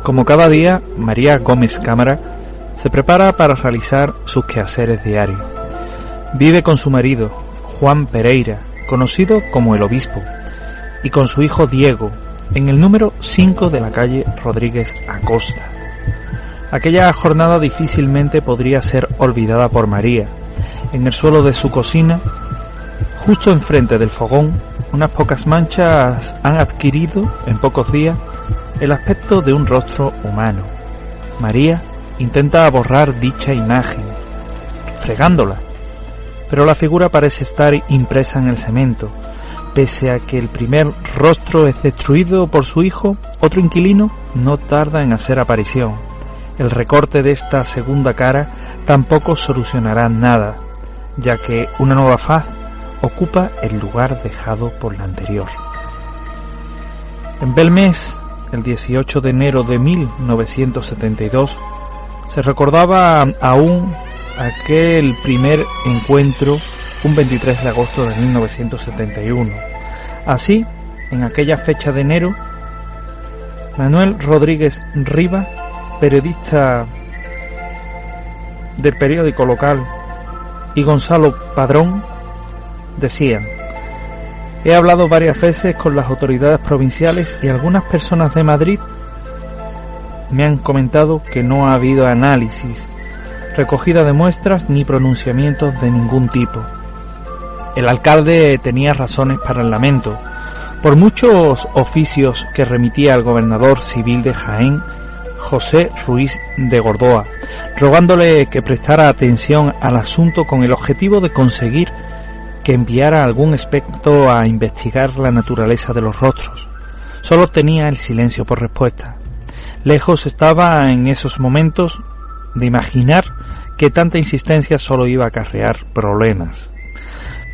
Como cada día, María Gómez Cámara se prepara para realizar sus quehaceres diarios. Vive con su marido, Juan Pereira, conocido como el Obispo, y con su hijo Diego, en el número 5 de la calle Rodríguez Acosta. Aquella jornada difícilmente podría ser olvidada por María. En el suelo de su cocina, justo enfrente del fogón, unas pocas manchas han adquirido, en pocos días, el aspecto de un rostro humano. María intenta borrar dicha imagen, fregándola, pero la figura parece estar impresa en el cemento. Pese a que el primer rostro es destruido por su hijo, otro inquilino no tarda en hacer aparición. El recorte de esta segunda cara tampoco solucionará nada, ya que una nueva faz ocupa el lugar dejado por la anterior. En Belmez, el 18 de enero de 1972, se recordaba aún aquel primer encuentro un 23 de agosto de 1971. Así, en aquella fecha de enero, Manuel Rodríguez Riva, periodista del periódico local, y Gonzalo Padrón decían: he hablado varias veces con las autoridades provinciales y algunas personas de Madrid me han comentado que no ha habido análisis, recogida de muestras ni pronunciamientos de ningún tipo. El alcalde tenía razones para el lamento. Por muchos oficios que remitía al gobernador civil de Jaén, José Ruiz de Gordoa, rogándole que prestara atención al asunto con el objetivo de conseguir que enviara algún experto a investigar la naturaleza de los rostros, solo obtenía el silencio por respuesta. Lejos estaba en esos momentos de imaginar que tanta insistencia solo iba a acarrear problemas.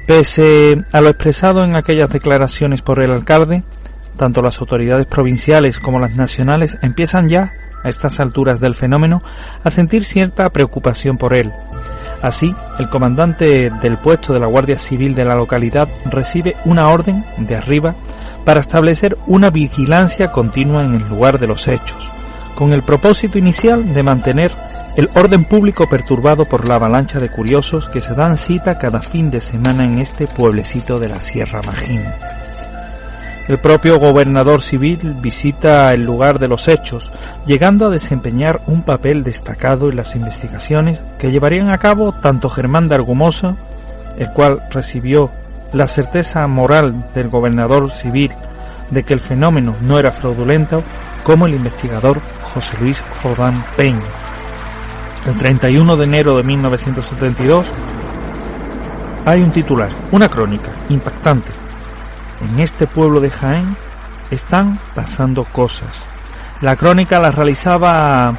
Pese a lo expresado en aquellas declaraciones por el alcalde, tanto las autoridades provinciales como las nacionales empiezan ya, a estas alturas del fenómeno, a sentir cierta preocupación por él. Así, el comandante del puesto de la Guardia Civil de la localidad recibe una orden de arriba para establecer una vigilancia continua en el lugar de los hechos, con el propósito inicial de mantener el orden público perturbado por la avalancha de curiosos que se dan cita cada fin de semana en este pueblecito de la Sierra Magín. El propio gobernador civil visita el lugar de los hechos, llegando a desempeñar un papel destacado en las investigaciones que llevarían a cabo tanto Germán de Argumosa, el cual recibió la certeza moral del gobernador civil de que el fenómeno no era fraudulento, como el investigador José Luis Jordán Peña. El 31 de enero de 1972 hay un titular, una crónica impactante. En este pueblo de Jaén están pasando cosas. La crónica la realizaba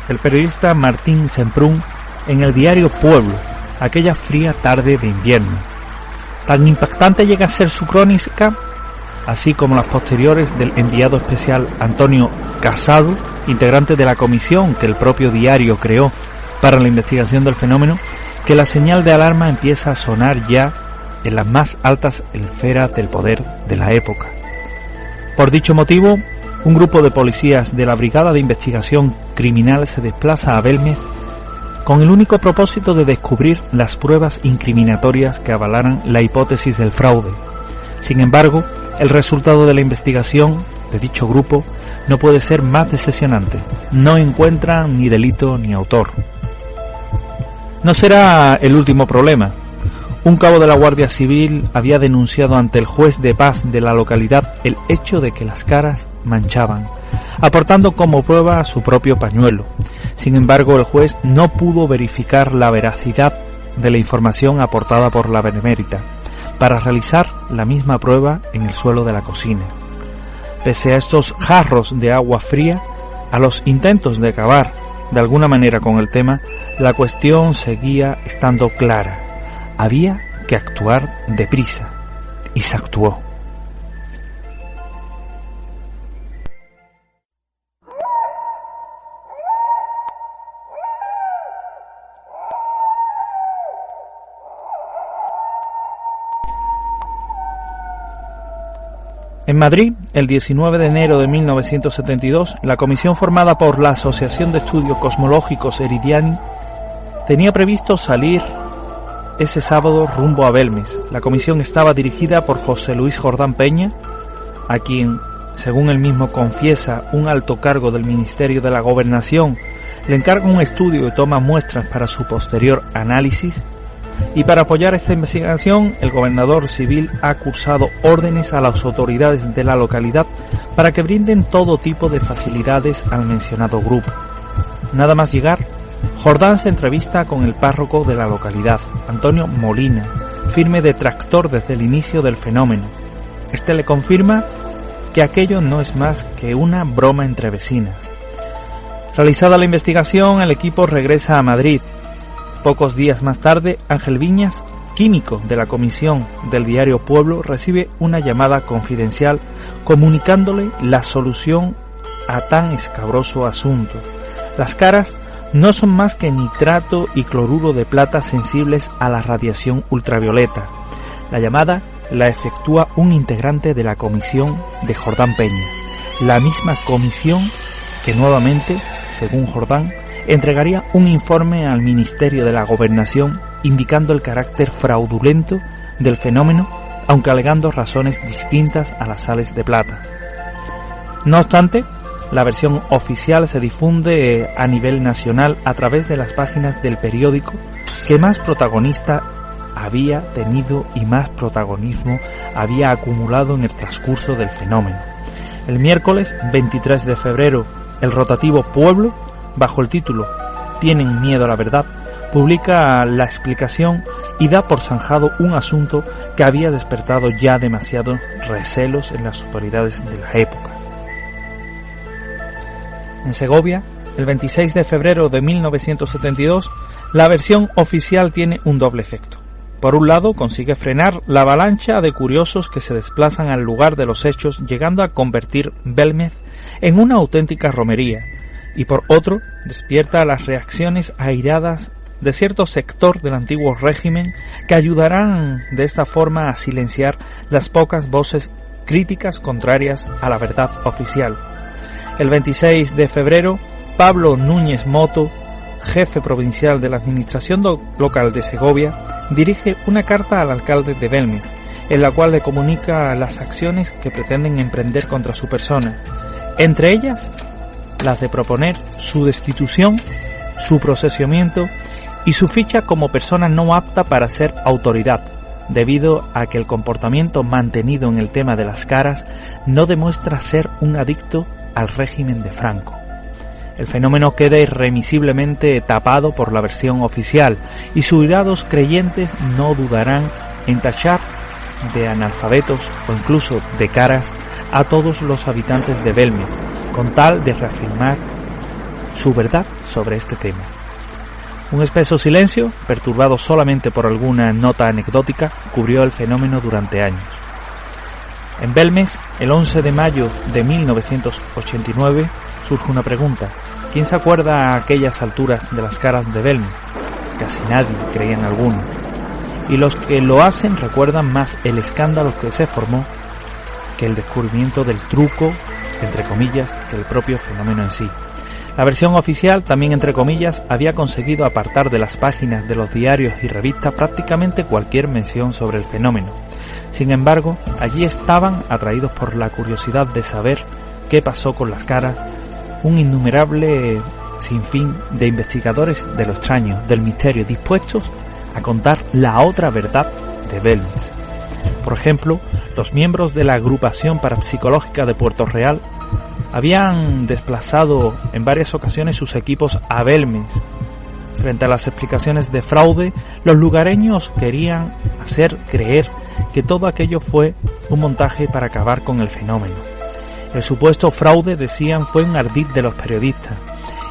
el periodista Martín Semprún en el diario Pueblo, aquella fría tarde de invierno. Tan impactante llega a ser su crónica, así como las posteriores del enviado especial Antonio Casado, integrante de la comisión que el propio diario creó para la investigación del fenómeno, que la señal de alarma empieza a sonar ya en las más altas esferas del poder de la época. Por dicho motivo, un grupo de policías de la Brigada de Investigación Criminal se desplaza a Belmez con el único propósito de descubrir las pruebas incriminatorias que avalaran la hipótesis del fraude. Sin embargo, el resultado de la investigación de dicho grupo no puede ser más decepcionante. No encuentran ni delito ni autor. No será el último problema. Un cabo de la Guardia Civil había denunciado ante el juez de paz de la localidad el hecho de que las caras manchaban, aportando como prueba su propio pañuelo. Sin embargo, el juez no pudo verificar la veracidad de la información aportada por la benemérita para realizar la misma prueba en el suelo de la cocina. Pese a estos jarros de agua fría, a los intentos de acabar de alguna manera con el tema, la cuestión seguía estando clara. Había que actuar deprisa, y se actuó. En Madrid, el 19 de enero de 1972, la comisión formada por la Asociación de Estudios Cosmológicos Eridiani tenía previsto salir ese sábado rumbo a Belmes. La comisión estaba dirigida por José Luis Jordán Peña, a quien, según él mismo confiesa, un alto cargo del Ministerio de la Gobernación le encarga un estudio y toma muestras para su posterior análisis. Y para apoyar esta investigación, el gobernador civil ha cursado órdenes a las autoridades de la localidad para que brinden todo tipo de facilidades al mencionado grupo. Nada más llegar, Jordán se entrevista con el párroco de la localidad, Antonio Molina, firme detractor desde el inicio del fenómeno. Este le confirma que aquello no es más que una broma entre vecinas. Realizada la investigación, el equipo regresa a Madrid. Pocos días más tarde, Ángel Viñas, químico de la comisión del diario Pueblo, recibe una llamada confidencial comunicándole la solución a tan escabroso asunto. Las caras no son más que nitrato y cloruro de plata sensibles a la radiación ultravioleta. La llamada la efectúa un integrante de la comisión de Jordán Peña, la misma comisión que nuevamente, según Jordán, entregaría un informe al Ministerio de la Gobernación indicando el carácter fraudulento del fenómeno, aunque alegando razones distintas a las sales de plata. No obstante, la versión oficial se difunde a nivel nacional a través de las páginas del periódico que más protagonista había tenido y más protagonismo había acumulado en el transcurso del fenómeno. El miércoles 23 de febrero, el rotativo Pueblo, bajo el título «Tienen miedo a la verdad», publica la explicación y da por zanjado un asunto que había despertado ya demasiados recelos en las autoridades de la época. En Segovia, el 26 de febrero de 1972, la versión oficial tiene un doble efecto. Por un lado, consigue frenar la avalancha de curiosos que se desplazan al lugar de los hechos, llegando a convertir Belmez en una auténtica romería, y por otro, despierta las reacciones airadas de cierto sector del antiguo régimen que ayudarán de esta forma a silenciar las pocas voces críticas contrarias a la verdad oficial. El 26 de febrero, Pablo Núñez Moto, jefe provincial de la Administración local de Segovia, dirige una carta al alcalde de Belmez, en la cual le comunica las acciones que pretenden emprender contra su persona, entre ellas las de proponer su destitución, su procesamiento y su ficha como persona no apta para ser autoridad, debido a que el comportamiento mantenido en el tema de las caras no demuestra ser un adicto al régimen de Franco. El fenómeno queda irremisiblemente tapado por la versión oficial y sus irados creyentes no dudarán en tachar de analfabetos o incluso de caras a todos los habitantes de Belmez, con tal de reafirmar su verdad sobre este tema. Un espeso silencio, perturbado solamente por alguna nota anecdótica, cubrió el fenómeno durante años. En Belmez, el 11 de mayo de 1989, surge una pregunta. ¿Quién se acuerda a aquellas alturas de las caras de Belmez? Casi nadie, creían algunos. Y los que lo hacen recuerdan más el escándalo que se formó que el descubrimiento del truco, entre comillas, que el propio fenómeno en sí. La versión oficial, también entre comillas, había conseguido apartar de las páginas de los diarios y revistas prácticamente cualquier mención sobre el fenómeno. Sin embargo, allí estaban, atraídos por la curiosidad de saber qué pasó con las caras, un innumerable sinfín de investigadores de lo extraño, del misterio, dispuestos a contar la otra verdad de Belmez. Por ejemplo, los miembros de la agrupación parapsicológica de Puerto Real habían desplazado en varias ocasiones sus equipos a Belmez. Frente a las explicaciones de fraude, los lugareños querían hacer creer que todo aquello fue un montaje para acabar con el fenómeno. El supuesto fraude, decían, fue un ardid de los periodistas,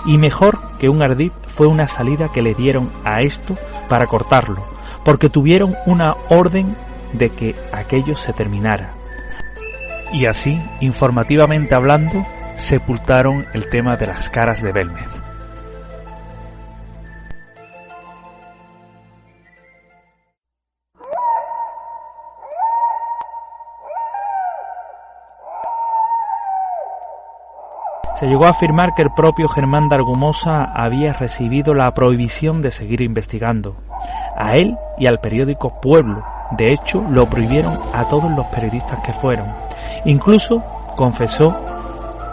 y mejor que un ardid fue una salida que le dieron a esto para cortarlo, porque tuvieron una orden de que aquello se terminara. Y así, informativamente hablando, sepultaron el tema de las caras de Belmez. Se llegó a afirmar que el propio Germán de Argumosa había recibido la prohibición de seguir investigando. A él y al periódico Pueblo, de hecho, lo prohibieron a todos los periodistas que fueron. Incluso confesó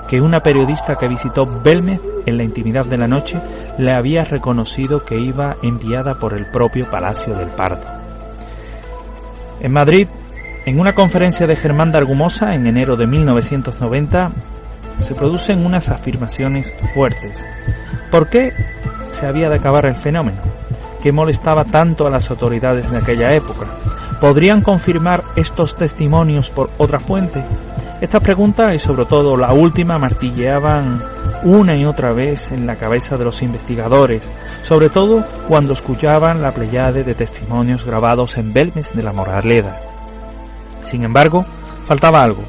que una periodista que visitó Belmez en la intimidad de la noche le había reconocido que iba enviada por el propio Palacio del Pardo. En Madrid, en una conferencia de Germán de Argumosa en enero de 1990, se producen unas afirmaciones fuertes. ¿Por qué se había de acabar el fenómeno? ¿Qué molestaba tanto a las autoridades de aquella época? ¿Podrían confirmar estos testimonios por otra fuente? Estas preguntas, y sobre todo la última, martilleaban una y otra vez en la cabeza de los investigadores, sobre todo cuando escuchaban la pléyade de testimonios grabados en Belmez de la Moraleda. Sin embargo, faltaba algo: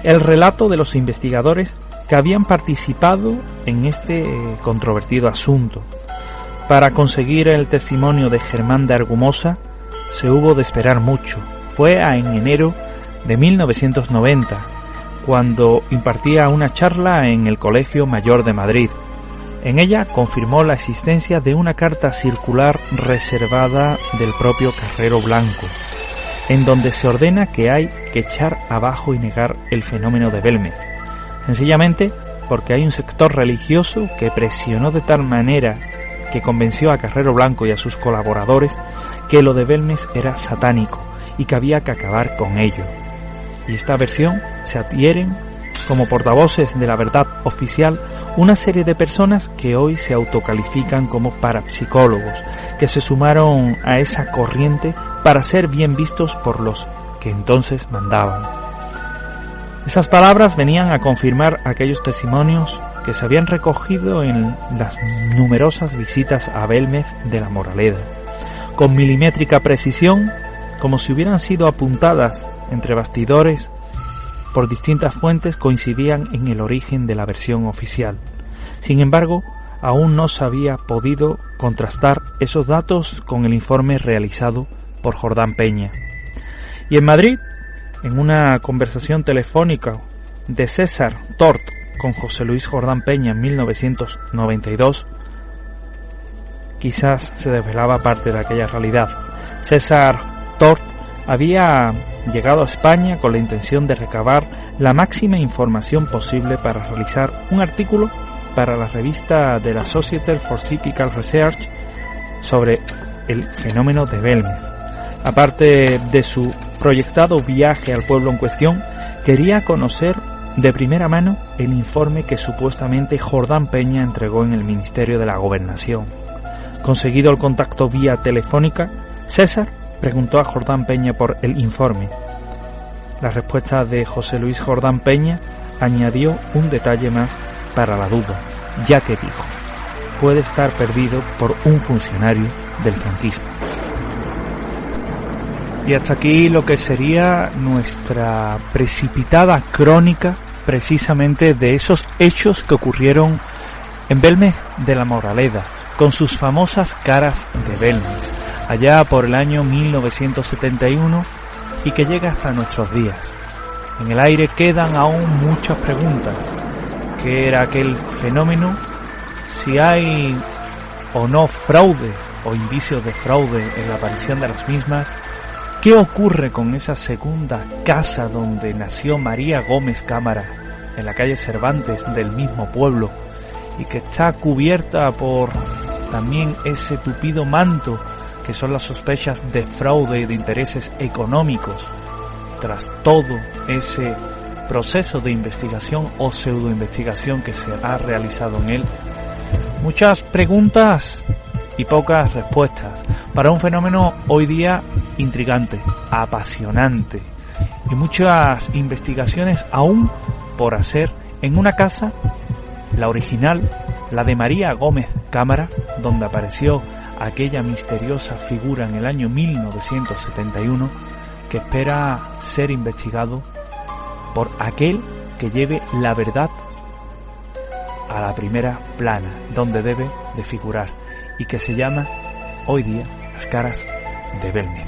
el relato de los investigadores que habían participado en este controvertido asunto. Para conseguir el testimonio de Germán de Argumosa se hubo de esperar mucho. Fue en enero de 1990, cuando impartía una charla en el Colegio Mayor de Madrid. En ella confirmó la existencia de una carta circular reservada del propio Carrero Blanco, en donde se ordena que hay que echar abajo y negar el fenómeno de Belmez, sencillamente porque hay un sector religioso que presionó de tal manera que convenció a Carrero Blanco y a sus colaboradores que lo de Belmez era satánico y que había que acabar con ello. Y esta versión se adhieren como portavoces de la verdad oficial una serie de personas que hoy se autocalifican como parapsicólogos, que se sumaron a esa corriente para ser bien vistos por los que entonces mandaban. Esas palabras venían a confirmar aquellos testimonios que se habían recogido en las numerosas visitas a Belmez de la Moraleda. Con milimétrica precisión, como si hubieran sido apuntadas entre bastidores por distintas fuentes, coincidían en el origen de la versión oficial. Sin embargo, aún no se había podido contrastar esos datos con el informe realizado por Jordán Peña. Y en Madrid, en una conversación telefónica de César Tort con José Luis Jordán Peña en 1992, quizás se desvelaba parte de aquella realidad. César Tort había llegado a España con la intención de recabar la máxima información posible para realizar un artículo para la revista de la Society for Psychical Research sobre el fenómeno de Belmez. Aparte de su proyectado viaje al pueblo en cuestión, quería conocer de primera mano el informe que supuestamente Jordán Peña entregó en el Ministerio de la Gobernación. Conseguido el contacto vía telefónica, César preguntó a Jordán Peña por el informe. La respuesta de José Luis Jordán Peña añadió un detalle más para la duda, ya que dijo: puede estar perdido por un funcionario del franquismo. Y hasta aquí lo que sería nuestra precipitada crónica precisamente de esos hechos que ocurrieron en Belmez de la Moraleda, con sus famosas caras de Belmez, allá por el año 1971, y que llega hasta nuestros días. En el aire quedan aún muchas preguntas. ¿Qué era aquel fenómeno? Si hay o no fraude o indicios de fraude en la aparición de las mismas. ¿Qué ocurre con esa segunda casa donde nació María Gómez Cámara, en la calle Cervantes del mismo pueblo, y que está cubierta por también ese tupido manto que son las sospechas de fraude y de intereses económicos, tras todo ese proceso de investigación o pseudoinvestigación que se ha realizado en él? Muchas preguntas y pocas respuestas para un fenómeno hoy día intrigante, apasionante, y muchas investigaciones aún por hacer en una casa, la original, la de María Gómez Cámara, donde apareció aquella misteriosa figura en el año 1971, que espera ser investigado por aquel que lleve la verdad a la primera plana, donde debe de figurar, y que se llama hoy día Las caras de Belmez.